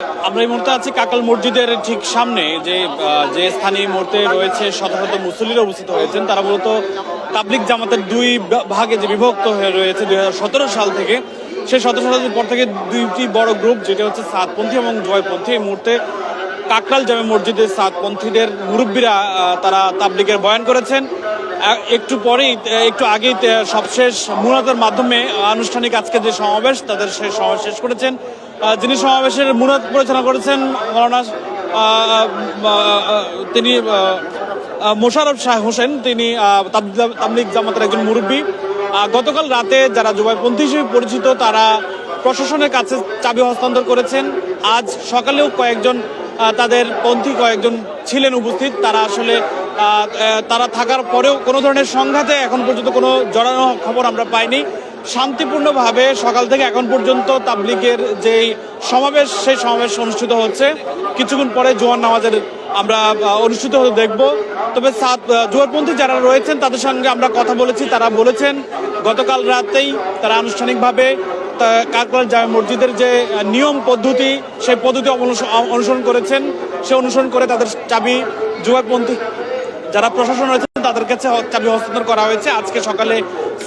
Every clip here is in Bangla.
আমরা এই মুহূর্তে আছি কাকাল মসজিদের ঠিক সামনে, যে স্থানীয় মুহূর্তে রয়েছে শত শত মুসল্লিরা উপস্থিত হয়েছেন। তারা মূলত তাবলিগ জামাতের দুই ভাগে যে বিভক্ত হয়ে রয়েছে 2017 সাল থেকে, সেই 17 সালের পর থেকে দুইটি বড় গ্রুপ, যেটা হচ্ছে সাতপন্থী এবং জয়পন্থী। এই মুহূর্তে কাকরাইল জামে মসজিদে সাতপন্থীদের মুরব্বীরা তারা তাবলিগের বয়ান করেছেন। একটু আগেই সবশেষ মুনাজাতের মাধ্যমে আনুষ্ঠানিক আজকে যে সমাবেশ, তাদের সেই সমাবেশ শেষ করেছেন। যিনি সমাবেশের মুনাজাত পরিচালনা করেছেন মৌলানা তিনি মোশাররফ শাহ হোসেন, তিনি তাবলিগ জামাতের একজন মুরব্বী। গতকাল রাতে যারা জুবাইপন্থী হিসেবে পরিচিত তারা প্রশাসনের কাছে চাবি হস্তান্তর করেছেন। আজ সকালেও তাদের পন্থী কয়েকজন ছিলেন উপস্থিত। তারা আসলে তারা থাকার পরেও কোনো ধরনের সংঘাতে এখন পর্যন্ত কোনো জড়ানো খবর আমরা পাইনি। শান্তিপূর্ণভাবে সকাল থেকে এখন পর্যন্ত তাবলিগের যেই সমাবেশ, সেই সমাবেশ অনুষ্ঠিত হচ্ছে। কিছুক্ষণ পরে জোয়ার নামাজের আমরা অনুষ্ঠিত হতে দেখব। তবে জোয়ারপন্থী যারা রয়েছেন তাদের সঙ্গে আমরা কথা বলেছি। তারা বলেছেন গতকাল রাতেই তারা আনুষ্ঠানিকভাবে কাকরাইল জামে মসজিদের যে নিয়ম পদ্ধতি, সেই পদ্ধতি অনুসরণ করেছেন। সে অনুসরণ করে তাদের চাবি জুবাইরপন্থী যারা প্রশাসন রয়েছেন তাদের কাছে চাবি হস্তান্তর করা হয়েছে। আজকে সকালে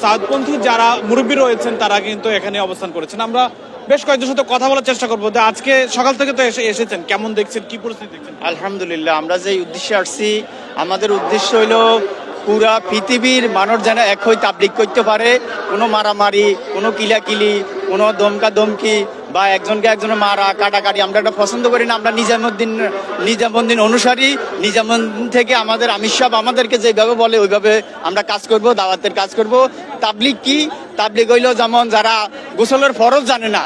সাউথপন্থী যারা মুরব্বী রয়েছেন তারা কিন্তু এখানে অবস্থান করেছেন। আমরা বেশ কয়েকজনের সাথে কথা বলার চেষ্টা করবো যে আজকে সকাল থেকে তো এসেছেন, কেমন দেখছেন, কি পরিস্থিতি দেখছেন? আলহামদুলিল্লাহ, আমরা যে উদ্দেশ্যে আসছি, আমাদের উদ্দেশ্য হইল পুরা পৃথিবীর মানুষ যেন এক হয়ে তাবলিগ করতে পারে। কোনো মারামারি, কোনো কিলাকিলি, কোনো দমকি বা একজনকে একজনের মারা কাটাকাটি আমরা এটা পছন্দ করি না। আমরা নিজামুদ্দিন অনুসারী। নিজামুদ্দিন থেকে আমাদের আমির সাহেব আমাদেরকে যেভাবে বলে ওইভাবে আমরা কাজ করব, দাওয়াতের কাজ করব। তাবলিগ কি? তাবলিগ হইল যেমন যারা গোসলের ফরজ জানে না,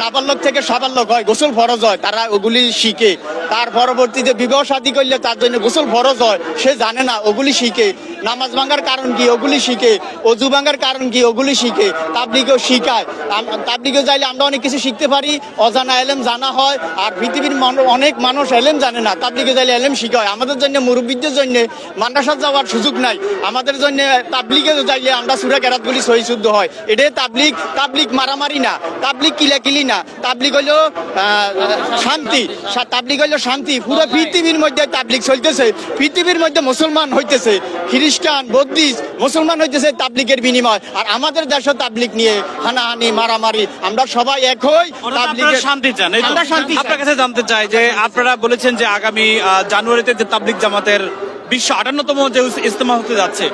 নাবালক থেকে সাবালক হয়, গোসল ফরজ হয়, তারা ওগুলি শিখে। তার পরবর্তীতে বিবাহ শাদী করলে তার জন্য গোসল ফরজ হয়, সে জানে না, ওগুলি শিখে। নামাজ ভাঙার কারণ কি? ওগুলি শিখে। অজু ভাঙার কারণ কি? ওগুলি শিখে। তাবলিগও শিখায়। তাবলিগও যাইলে আমরা অনেক কিছু শিখতে পারি। অজানা এলেম জানা হয়। আর পৃথিবীর অনেক মানুষ এলেম জানে না, তাবলিগে যাইলে এলেম শিখা হয়। আমাদের জন্য মুরব্বীদের জন্য মাদ্রাসা যাওয়ার সুযোগ নাই। আমাদের জন্য তাবলিগে যাইলে আমরা সূরা কেরাতগুলি সহি শুদ্ধ হয়। এটাই তাবলিগ। তাবলিগ মারামারি না, তাবলিগ কিলাকিলি না, তাবলিগ হইল শান্তি। তাবলিগ হইল শান্তি। পুরো পৃথিবীর মধ্যে তাবলিগ চলতেছে। পৃথিবীর মধ্যে মুসলমান হইতেছে, খ্রিস্টান, বৌদ্ধিস্ট, মুসলমান হইতেছে তাবলিগের বিনিময়। আর আমাদের দেশে তাবলিগ নিয়ে হানাহানি, মারামারি, আমরা সবাই এক হই। শান্তি চান। আপনার কাছে জানতে চাই যে আপনারা বলেছেন যে আগামী জানুয়ারিতে যে তাবলিগ জামাতের 258তম যে ইজতেমা হতে যাচ্ছে,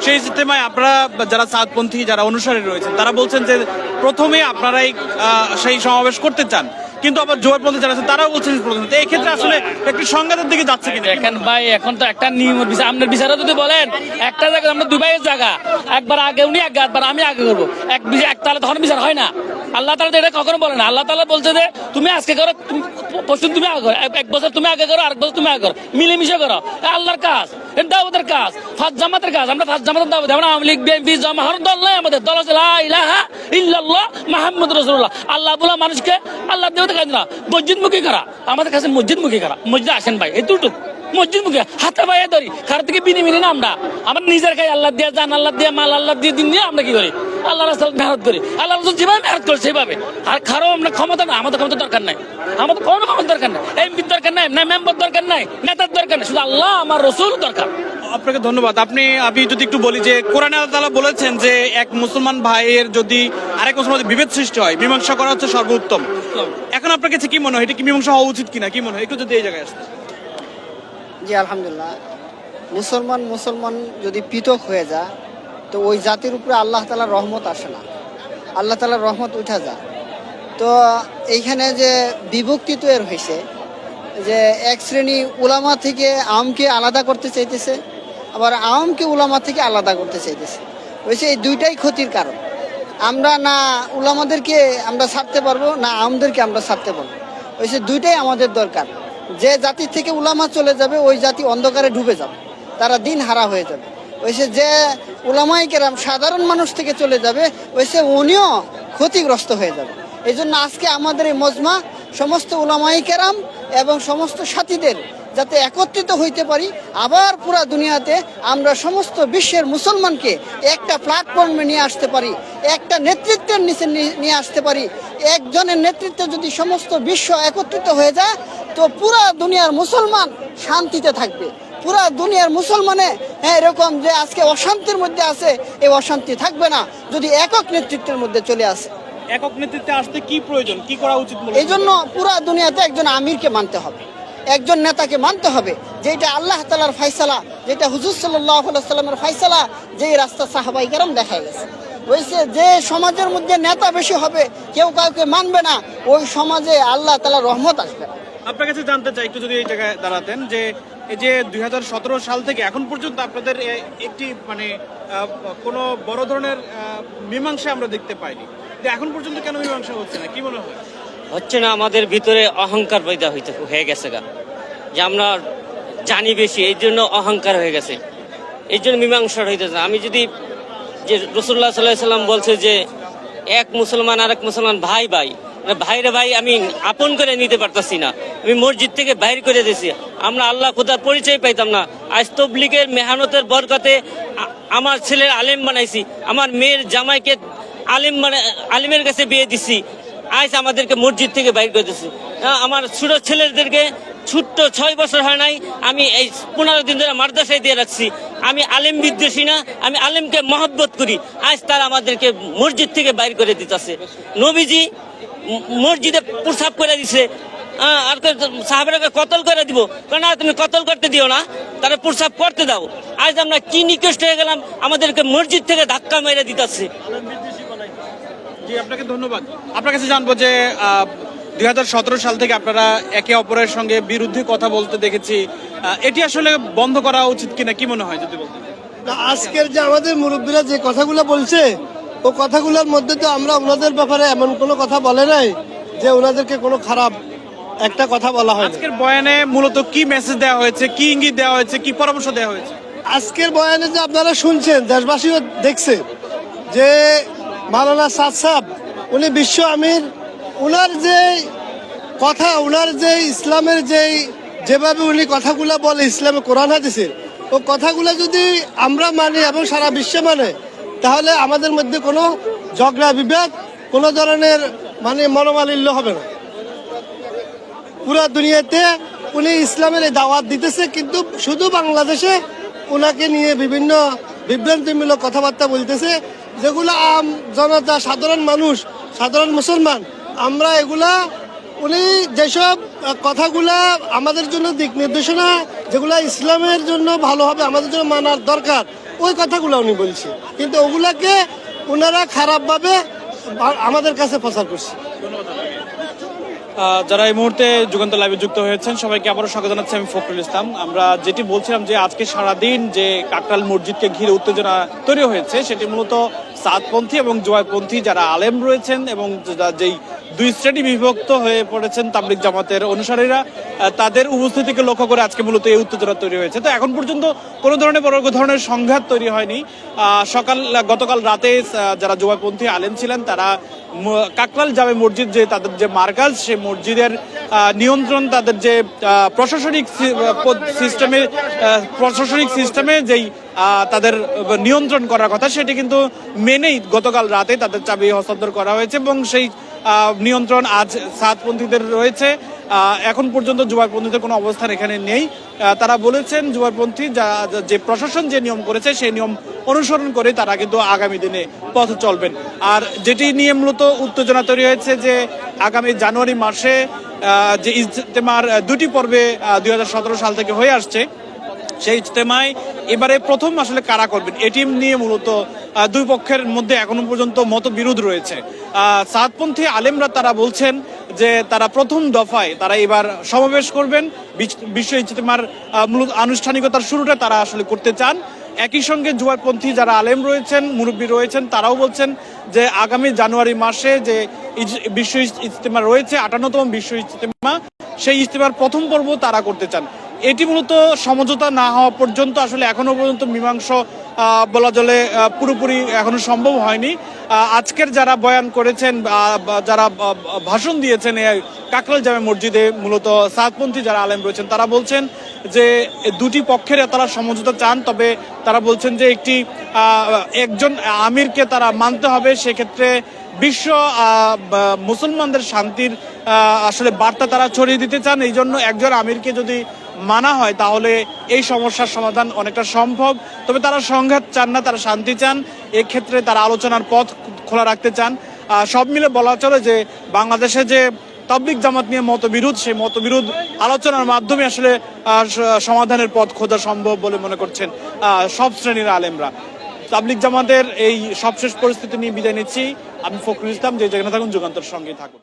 সেই ইজতেমায় আপনারা যারা সাতপন্থী যারা অনুসারী রয়েছেন তারা বলছেন যে প্রথমে আপনারাই সেই সমাবেশ করতে চান, কিন্তু আবার জোয়ারপন্থী যারা আছেন তারাও বলছেন প্রথমে। এই ক্ষেত্রে আসলে একটি সংঘাতের দিকে যাচ্ছে কিনা? এখন ভাই, এখন তো একটা নিয়মের বিষয়। আপনার বিচারে যদি বলেন একটা জায়গা, আমরা দুই ভাইয়ের জায়গা, একবার আগে উনি আগে, একবার আমি আগে করবো, এক তাহলে তখন বিচার হয় না। আল্লাহ তাআলা এটা কখনো বলে না। আল্লাহ তাআলা বলছে যে তুমি আজকে করো, পরশু তুমি আগে করো, এক বছর তুমি আগে করো, আরেক বছর তুমি আগে করো, মিলেমিশে করো। আল্লাহর কাজ, এটা দাওয়াতের কাজ, ফার্স্ট জামাতের কাজ। আমরা ফার্স্ট জামাতের দাওয়াত, আমরা আওয়ামী লীগ, বিএনপি, জামাত দল নয়। আমাদের দল আছে লা ইলাহা ইল্লাল্লাহ মুহাম্মাদুর রাসূলুল্লাহ। আল্লাহ বলা মানুষকে আল্লাহ দেওয়াতে কাজ না, মসজিদমুখী করা। আমাদের কাছে মসজিদমুখী করা, মসজিদে আসেন ভাই, এইটুকু মসজিদমুখী, হাতে পায়ে ধরি, কারো থেকে বিনি না। আমরা নিজের খাই, আল্লাহ দিয়ে জান, আল্লাহ দিয়ে মাল, আল্লাহ দিয়ে দিন দিয়ে আমরা কি করি? আল্লাহ রাস্তায় মেহনত করি। আল্লাহ রাসূল যেভাবে মেহনত করে সেভাবে। আর কারো আমরা ক্ষমতা না, আমাদের ক্ষমতা দরকার নাই, আমাদের কোনো ক্ষমতা দরকার নাই, এমপির দরকার নাই, না মেম্বার দরকার নাই, নেতার দরকার নাই, শুধু আল্লাহ আমার রাসূল দরকার। আপনাকে ধন্যবাদ। আমি যদি একটু বলি যে কোরআনে আল্লাহ তাআলা বলেছেন যে এক মুসলমান ভাইয়ের যদি আরেক মুসলমানের বিভেদ সৃষ্টি হয়, মীমাংসা করা হচ্ছে সর্বোত্তম। এখন আপনার কাছে কি মনে হয়, এটা কি মীমাংসা হওয়া উচিত কিনা, কি মনে হয়? একটু যদি এই জায়গায় আসতে। জি আলহামদুলিল্লাহ, মুসলমান যদি পৃথক হয়ে যায় তো ওই জাতির উপরে আল্লাহ তাআলার রহমত আসে না, আল্লাহ তাআলার রহমত উঠে যায়। তো এইখানে যে বিভক্তি তৈরি হয়েছে, যে এক শ্রেণী উলামা থেকে আমকে আলাদা করতে চাইতেছে, আবার আমকে উলামা থেকে আলাদা করতে চাইতেছে, হয়েছে এই দুইটাই ক্ষতির কারণ। আমরা না উলামাদেরকে আমরা ছাড়তে পারবো, না আমদেরকে আমরা ছাড়তে পারবো, হয়েছে দুইটাই আমাদের দরকার। যে জাতি থেকে উলামা চলে যাবে ওই জাতি অন্ধকারে ডুবে যাবে, তারা দিন হারা হয়ে যাবে। ওইসে যে উলামায়ে কেরাম সাধারণ মানুষ থেকে চলে যাবে, ওইসে উনিও ক্ষতিগ্রস্ত হয়ে যাবে। এই জন্য আজকে আমাদের এই মজমা সমস্ত উলামায়ে কেরাম এবং সমস্ত সাথীদের যাতে একত্রিত হইতে পারি, আবার পুরা দুনিয়াতে আমরা সমস্ত বিশ্বের মুসলমানকে একটা প্ল্যাটফর্মে নিয়ে আসতে পারি, একটা নেতৃত্বের নিচে নিয়ে আসতে পারি। একজনের নেতৃত্বে যদি সমস্ত বিশ্ব একত্রিত হয়ে যায়, তো পুরা দুনিয়ার মুসলমান শান্তিতে থাকবে। পুরা দুনিয়ার মুসলমানে এরকম যে আজকে অশান্তির মধ্যে আছে, এই অশান্তি থাকবে না যদি একক নেতৃত্বের মধ্যে চলে আসে। একক নেতৃত্বে আসতে কি প্রয়োজন, কি করা উচিত? এই জন্য পুরা দুনিয়াতে একজন আমিরকে মানতে হবে, একজন নেতাকে মানতে হবে, যেটা আল্লাহ তাআলার ফয়সালা, যেটা হুজুর সাল্লাল্লাহু আলাইহি ওয়াসাল্লামের ফয়সালা, যেই রাস্তা সাহাবায়ে কেরাম দেখায় গেছে। হয়েছে যে সমাজের মধ্যে নেতা বেশি হবে, কেউ কাউকে মানবে না, ওই সমাজে আল্লাহ তাআলার রহমত আসবে না। আপনার কাছে জানতে চাই, একটু যদি এই জায়গায় দাঁড়াতেন, যে এই যে 2017 সাল থেকে এখন পর্যন্ত আপনাদের একটি মানে কোনো বড় ধরনের মীমাংসা আমরা দেখতে পাইনি, যে এখন পর্যন্ত কেন মীমাংসা হচ্ছে না, কি মনে হয়? হচ্ছে না, আমাদের ভিতরে অহংকার পয়দা হয়ে গেছে গা, যে আমরা জানি বেশি, এই জন্য অহংকার হয়ে গেছে, এই জন্য মীমাংসা হইতেছে। আমি যদি যে রাসূলুল্লাহ সাল্লাল্লাহু আলাইহি ওয়াসাল্লাম বলছে যে এক মুসলমান আর এক মুসলমান ভাই ভাই, ভাইরে ভাই আমি আপন করে নিতে পারতাছি না, আমি মসজিদ থেকে বাইর করে দিয়েছি, আমরা আল্লাহ খোদার পরিচয় পাইতাম না। আজ তবলিগের মেহনতের বরকতে আমার ছেলের আলেম বানাইছি, আমার মেয়ের জামাইকে আলিমের কাছে বিয়ে দিছি, আজ আমাদেরকে মসজিদ থেকে বাইর করে দিয়েছি। আমার ছোট ছেলেদেরকে ছোট্ট 6 বছর হয় নাই, আমি এই 15 দিন ধরে মাদ্রাসায় দিয়ে রাখছি। আমি আলেম বিদ্বেষী না, আমি আলেমকে মহব্বত করি, আজ তারা আমাদেরকে মসজিদ থেকে বাইর করে দিতেছে। নবীজি মসজিদে প্রসাব করে দিছে, আর সাহাবাকে কতল করে দিব, কারণ তুমি কতল করতে দিও না, তারা প্রসাব করতে দাও। আজ আমরা কি নিকষ্ট হয়ে গেলাম, আমাদেরকে মসজিদ থেকে ধাক্কা মেরে দিতেছে। জি, আপনাকে ধন্যবাদ। আপনার কাছে জানবো যে 2017 সাল থেকে আপনারা একে অপরের সঙ্গে বিরুদ্ধে কথা বলতে দেখেছি, এটি আসলে বন্ধ করা উচিত কিনা, কি মনে হয় যদি বলতেন? আজকের যে আমাদের মুরব্বীরা যে কথাগুলো বলছে, ও কথাগুলোর মধ্যে তো আমরা ওনাদের ব্যাপারে এমন কোনো কথা বলে নাই যে ওনাদেরকে কোনো খারাপ একটা কথা বলা হয়। আজকের বয়ানে মূলত কি মেসেজ দেওয়া হয়েছে, কি ইঙ্গিত দেওয়া হয়েছে, কি পরামর্শ দেওয়া হয়েছে? আজকের বয়ানে যে আপনারা শুনছেন, দেশবাসীও দেখছে যে মাওলানা সাদ সাহেব উনি বিশ্ব আমির, উনার যে কথা, উনার যে ইসলামের যেভাবে উনি কথাগুলো বলে, ইসলামে কোরআন হাদিসের ও কথাগুলো যদি আমরা মানি এবং সারা বিশ্বে মানে, তাহলে আমাদের মধ্যে কোনো ঝগড়া বিভেদ, কোনো ধরনের মানে মনোমালিন্য হবে না। পুরো দুনিয়াতে উনি ইসলামের এই দাওয়াত দিতেছে, কিন্তু শুধু বাংলাদেশে উনাকে নিয়ে বিভিন্ন বিভ্রান্তিমূলক কথাবার্তা বলতেছে, যেগুলো আম জনতা, সাধারণ মানুষ, সাধারণ মুসলমান, আমরা এগুলা উনি যেসব কথাগুলা আমাদের জন্য দিক নির্দেশনা, যেগুলা ইসলামের জন্য ভালো হবে, আমাদের জন্য মানার দরকার, ওই কথাগুলো উনি বলছে, কিন্তু ওগুলাকে ওনারা খারাপভাবে আমাদের কাছে প্রচার করছে। যারা এই মুহূর্তে যুগান্তর লাইভে যুক্ত হয়েছেন সবাইকে আবারও স্বাগত জানাচ্ছি, আমি ফখরুল ইসলাম। আমরা যেটি বলছিলাম যে আজকে সারাদিন যে কাকরাইল মসজিদকে ঘিরে উত্তেজনা তৈরি হয়েছে, সেটি মূলত সাদপন্থী এবং জোয়ারপন্থী যারা আলেম রয়েছেন এবং যেই দুই শ্রেণী বিভক্ত হয়ে পড়েছেন তাবলিগ জামাতের অনুসারীরা, তাদের উপস্থিতিকে লক্ষ্য করে আজকে মূলত এই উত্তেজনা তৈরি হয়েছে। তো এখন পর্যন্ত কোনো ধরনের বড় ধরনের সংঘাত তৈরি হয়নি। গতকাল রাতে যারা জোয়ারপন্থী আলেম ছিলেন, তারা কাকরাইল জামে মসজিদ যে তাদের যে মার্কাজ, সেই মসজিদের নিয়ন্ত্রণ, তাদের যে প্রশাসনিক সিস্টেমে যেই তাদের নিয়ন্ত্রণ করার কথা, সেটি কিন্তু মেনেই গতকাল রাতে তাদের চাবি হস্তান্তর করা হয়েছে এবং সেই নিয়ন্ত্রণ আজ সাদপন্থীদের রয়েছে। এখন পর্যন্ত জোয়ারপন্থীদের কোনো অবস্থান এখানে নেই। তারা বলেছেন জোয়ারপন্থী যে প্রশাসন যে নিয়ম করেছে সেই নিয়ম অনুসরণ করে তারা কিন্তু আগামী দিনে পথ চলবেন। আর যেটি নিয়ে মূলত উত্তেজনা তৈরি হয়েছে যে আগামী জানুয়ারি মাসে যে ইজতেমার দুটি পর্বে 2017 সাল থেকে হয়ে আসছে, সেই ইজতেমায় এবারে প্রথম আসলে কারা করবেন, এটি নিয়ে মূলত দুই পক্ষের মধ্যে এখনো পর্যন্ত মতবিরোধ রয়েছে। সাদপন্থী আলেমরা তারা বলছেন যে তারা প্রথম দফায় তারা এবার সমাবেশ করবেন, বিশ্ব ইজতেমার মূলত আনুষ্ঠানিকতার শুরুটা তারা আসলে করতে চান। একই সঙ্গে জোয়ারপন্থী যারা আলেম রয়েছেন, মুরব্বী রয়েছেন, তারাও বলছেন যে আগামী জানুয়ারি মাসে যে বিশ্ব ইজতেমা রয়েছে, 58তম বিশ্ব ইজতেমা, সেই ইজতেমার প্রথম পর্ব তারা করতে চান। এটি মূলত সমঝোতা না হওয়া পর্যন্ত আসলে এখনো পর্যন্ত মীমাংসা বলা চলে পুরোপুরি এখনো সম্ভব হয়নি। আজকের যারা বয়ান করেছেন বা যারা ভাষণ দিয়েছেন এই কাকরাইল জামে মসজিদে, মূলত সাতপন্থী যারা আলেম রয়েছেন তারা বলছেন যে দুটি পক্ষের তারা সমঝোতা চান, তবে তারা বলছেন যে একজন আমিরকে তারা মানতে হবে। সেক্ষেত্রে বিশ্ব মুসলমানদের শান্তির আসলে বার্তা তারা ছড়িয়ে দিতে চান। এই জন্য একজন আমিরকে যদি মানা হয় তাহলে এই সমস্যার সমাধান অনেকটা সম্ভব। তবে তারা সংঘাত চান না, তারা শান্তি চান। এক্ষেত্রে তারা আলোচনার পথ খোলা রাখতে চান। সব মিলে বলা চলে যে বাংলাদেশে যে তাবলিগ জামাত নিয়ে মতবিরোধ, সেই মতবিরোধ আলোচনার মাধ্যমে আসলে সমাধানের পথ খোঁজা সম্ভব বলে মনে করছেন সব শ্রেণীর আলেমরা। তাবলিগ জামাতের এই সবশেষ পরিস্থিতি নিয়ে বিদায় নিচ্ছি। আমি ফখরুল ইসলাম, যে যেখানে থাকুন যুগান্তর সঙ্গে থাকুন।